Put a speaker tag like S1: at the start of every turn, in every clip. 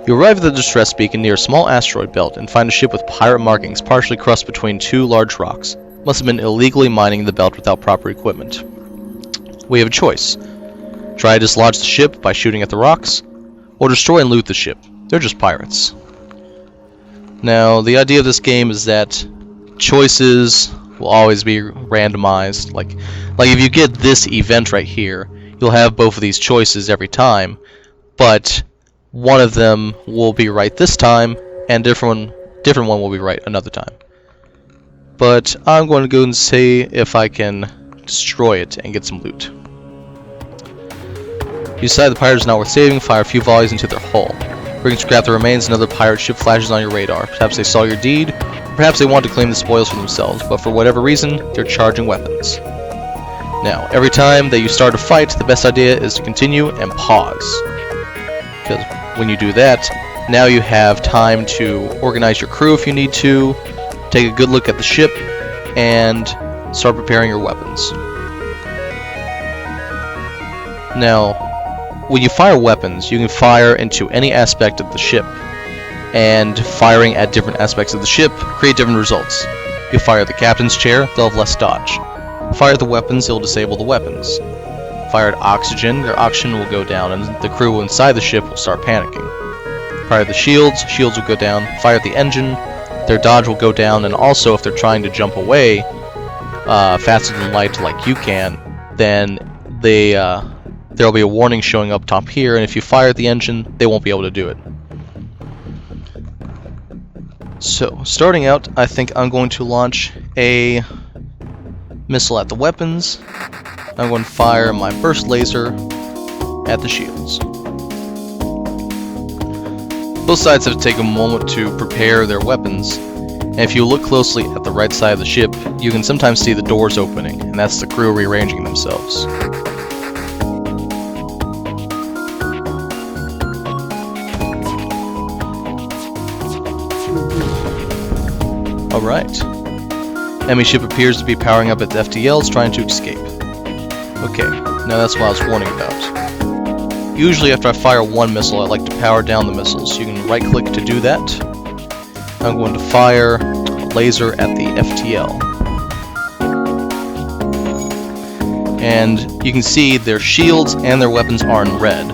S1: You arrive at the distress beacon near a small asteroid belt and find a ship with pirate markings partially crushed between two large rocks. Must have been illegally mining the belt without proper equipment. We have a choice. Try to dislodge the ship by shooting at the rocks, or destroy and loot the ship. They're just pirates. Now, the idea of this game is that choices will always be randomized. Like if you get this event right here, you'll have both of these choices every time, but one of them will be right this time, and different one will be right another time. But I'm going to go and see if I can destroy it and get some loot. You decide the pirate is not worth saving, fire a few volleys into their hull. Bring to scrap the remains, another pirate ship flashes on your radar. Perhaps they saw your deed, or perhaps they want to claim the spoils for themselves, but for whatever reason, they're charging weapons. Now, every time that you start a fight, the best idea is to continue and pause. Because when you do that, now you have time to organize your crew if you need to, take a good look at the ship, and start preparing your weapons. Now, when you fire weapons, you can fire into any aspect of the ship, and firing at different aspects of the ship create different results. You fire at the captain's chair, they'll have less dodge. Fire at the weapons, it'll disable the weapons. Fire at oxygen, their oxygen will go down and the crew inside the ship will start panicking. Fire at the shields, shields will go down. Fire at the engine, their dodge will go down, and also if they're trying to jump away faster than light like you can, then there'll be a warning showing up top here, and if you fire at the engine, they won't be able to do it. So, starting out, I think I'm going to launch a missile at the weapons. I'm going to fire my burst laser at the shields. Both sides have to take a moment to prepare their weapons, and if you look closely at the right side of the ship, you can sometimes see the doors opening, and that's the crew rearranging themselves. Alright. Enemy ship appears to be powering up its FTLs, trying to escape. Okay, now that's what I was warning about. Usually after I fire one missile, I like to power down the missiles. You can right click to do that. I'm going to fire a laser at the FTL. And you can see their shields and their weapons are in red,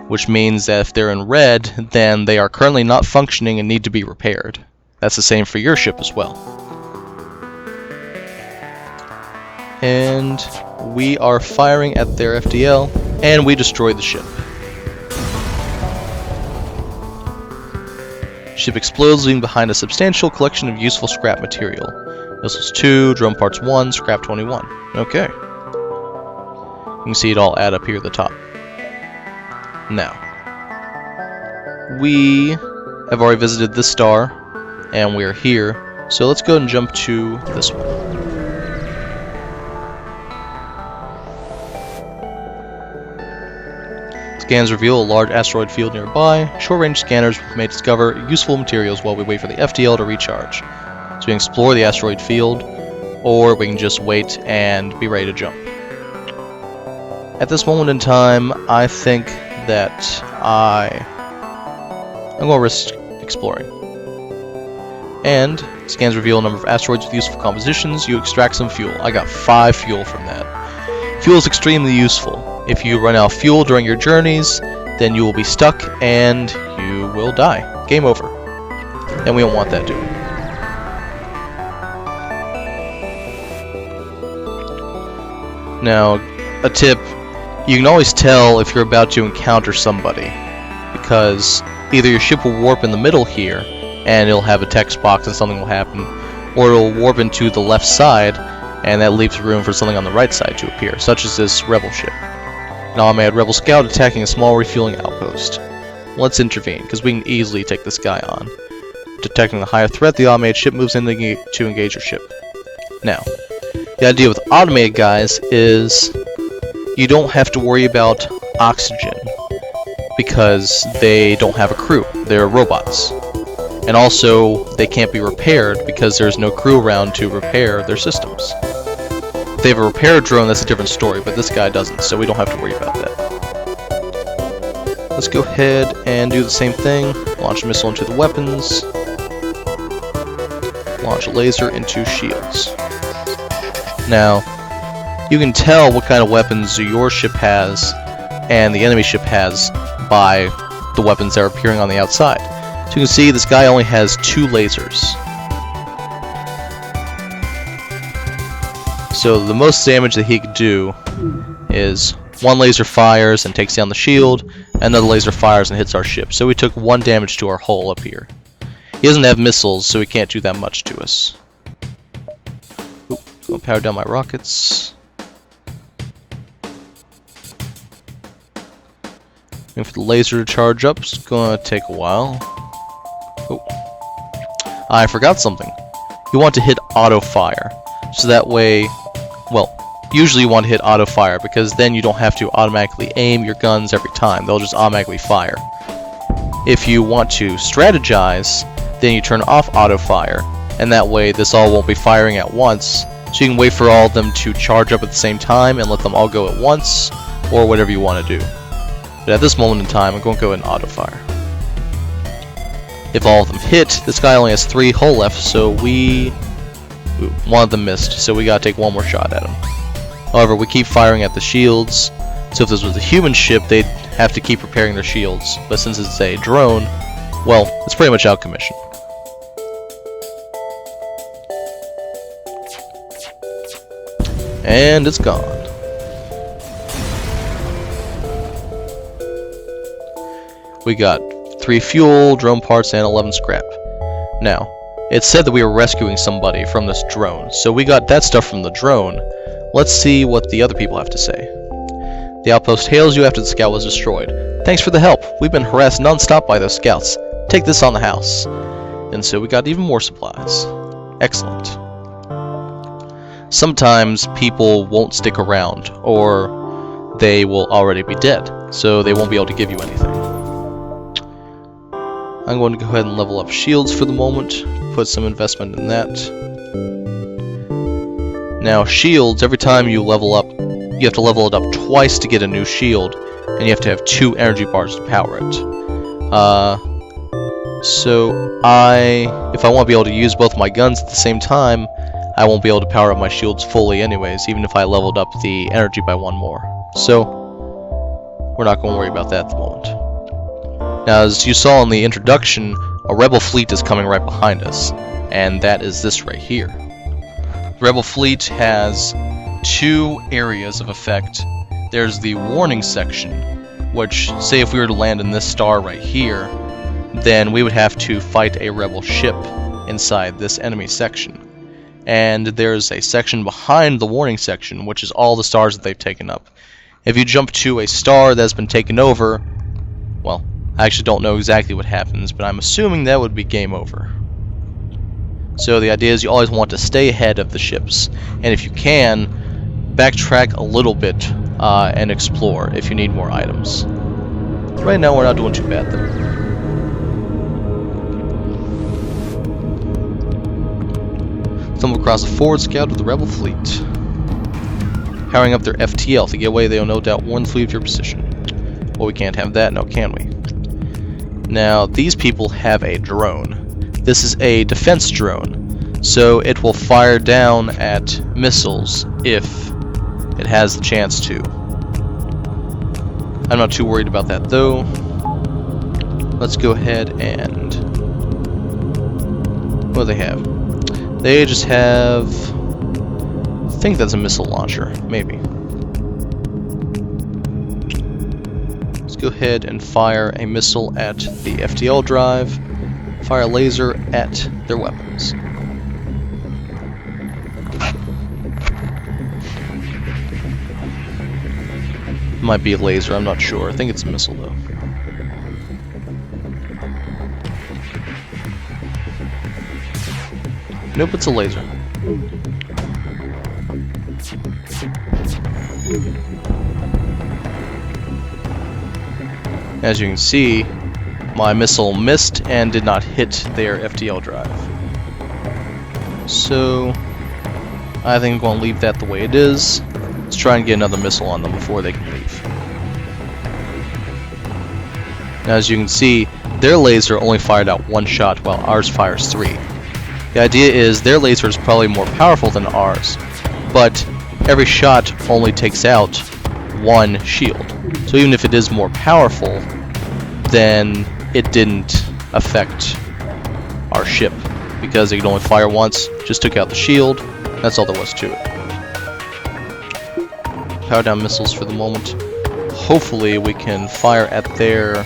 S1: which means that if they're in red, then they are currently not functioning and need to be repaired. That's the same for your ship as well. And we are firing at their FTL, and we destroyed the ship. Ship explodes, leaving behind a substantial collection of useful scrap material. Missiles 2, drone parts 1, scrap 21. Okay. You can see it all add up here at the top. Now, we have already visited this star, and we are here, so let's go ahead and jump to this one. Scans reveal a large asteroid field nearby. Short-range scanners may discover useful materials while we wait for the FTL to recharge. So we can explore the asteroid field, or we can just wait and be ready to jump. At this moment in time, I think that I'm going to risk exploring. And scans reveal a number of asteroids with useful compositions. You extract some fuel. I got 5 fuel from that. Fuel is extremely useful. If you run out of fuel during your journeys, then you will be stuck and you will die. Game over. And we don't want that, do we? Now, a tip, you can always tell if you're about to encounter somebody, because either your ship will warp in the middle here, and it'll have a text box and something will happen, or it'll warp into the left side, and that leaves room for something on the right side to appear, such as this rebel ship. Now I'm a rebel scout attacking a small refueling outpost. Let's intervene, because we can easily take this guy on. Detecting the higher threat, the automated ship moves in to engage your ship. Now, the idea with automated guys is you don't have to worry about oxygen, because they don't have a crew. They're robots. And also, they can't be repaired because there's no crew around to repair their systems. If they have a repair drone, that's a different story, but this guy doesn't, so we don't have to worry about that. Let's go ahead and do the same thing. Launch a missile into the weapons. Launch a laser into shields. Now, you can tell what kind of weapons your ship has and the enemy ship has by the weapons that are appearing on the outside. So you can see this guy only has 2 lasers. So the most damage that he could do is 1 laser fires and takes down the shield, another laser fires and hits our ship. So we took 1 damage to our hull up here. He doesn't have missiles, so he can't do that much to us. Oop, I'll power down my rockets. Waiting for the laser to charge up. It's gonna take a while. Oh, I forgot something. You want to hit auto fire, so that way, well, usually you want to hit auto fire because then you don't have to automatically aim your guns every time. They'll just automatically fire. If you want to strategize, then you turn off auto fire, and that way this all won't be firing at once. So you can wait for all of them to charge up at the same time and let them all go at once, or whatever you want to do. But at this moment in time, I'm going to go in auto fire. If all of them hit, this guy only has 3 hull left, so one of them missed, so we gotta take 1 more shot at him. However, we keep firing at the shields, so if this was a human ship, they'd have to keep repairing their shields. But since it's a drone, well, it's pretty much out of commission. And it's gone. We got 3 fuel, drone parts, and 11 scrap. Now, it said that we were rescuing somebody from this drone, so we got that stuff from the drone. Let's see what the other people have to say. The outpost hails you after the scout was destroyed. Thanks for the help. We've been harassed non-stop by those scouts. Take this on the house. And so we got even more supplies. Excellent. Sometimes people won't stick around, or they will already be dead, so they won't be able to give you anything. I'm going to go ahead and level up shields for the moment, put some investment in that. Now shields, every time you level up, you have to level it up twice to get a new shield, and you have to have 2 energy bars to power it. So if I want to be able to use both my guns at the same time, I won't be able to power up my shields fully anyways, even if I leveled up the energy by 1 more. So, we're not going to worry about that at the moment. Now, as you saw in the introduction, a rebel fleet is coming right behind us, and that is this right here. The rebel fleet has 2 areas of effect. There's the warning section, which, say if we were to land in this star right here, then we would have to fight a rebel ship inside this enemy section. And there's a section behind the warning section, which is all the stars that they've taken up. If you jump to a star that's been taken over, well, I actually don't know exactly what happens, but I'm assuming that would be game over. So the idea is you always want to stay ahead of the ships, and if you can, backtrack a little bit and explore if you need more items. Right now we're not doing too bad though. Stumble across a forward scout of the rebel fleet. Powering up their FTL. To get away, they will no doubt warn the fleet of your position. Well, we can't have that now, can we? Now, these people have a drone. This is a defense drone, so it will fire down at missiles if it has the chance to. I'm not too worried about that, though. Let's go ahead and... what do they have? They just have... I think that's a missile launcher, maybe. Let's go ahead and fire a missile at the FTL drive, fire a laser at their weapons. Might be a laser, I'm not sure. I think it's a missile though. Nope, it's a laser. As you can see, my missile missed and did not hit their FTL drive. So, I think I'm going to leave that the way it is. Let's try and get another missile on them before they can leave. Now, as you can see, their laser only fired out 1 shot, while ours fires 3. The idea is their laser is probably more powerful than ours, but every shot only takes out 1 shield. So even if it is more powerful, then it didn't affect our ship, because it could only fire once, just took out the shield, that's all there was to it. Power down missiles for the moment. Hopefully we can fire at their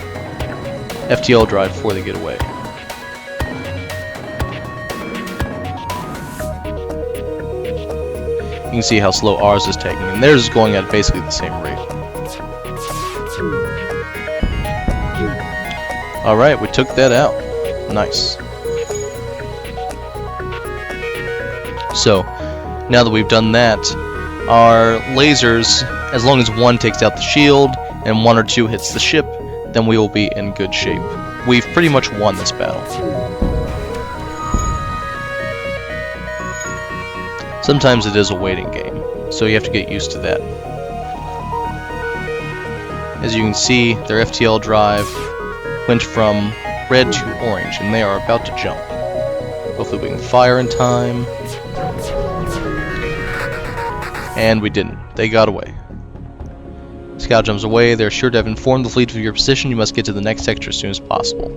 S1: FTL drive before they get away. You can see how slow ours is taking, and theirs is going at basically the same rate. Alright, we took that out. Nice. So, now that we've done that, our lasers, as long as 1 takes out the shield and 1 or 2 hits the ship, then we will be in good shape. We've pretty much won this battle. Sometimes it is a waiting game, so you have to get used to that. As you can see, their FTL drive went from red to orange, and they are about to jump. Hopefully we can fire in time. And we didn't. They got away. Scout jumps away. They're sure to have informed the fleet of your position. You must get to the next sector as soon as possible.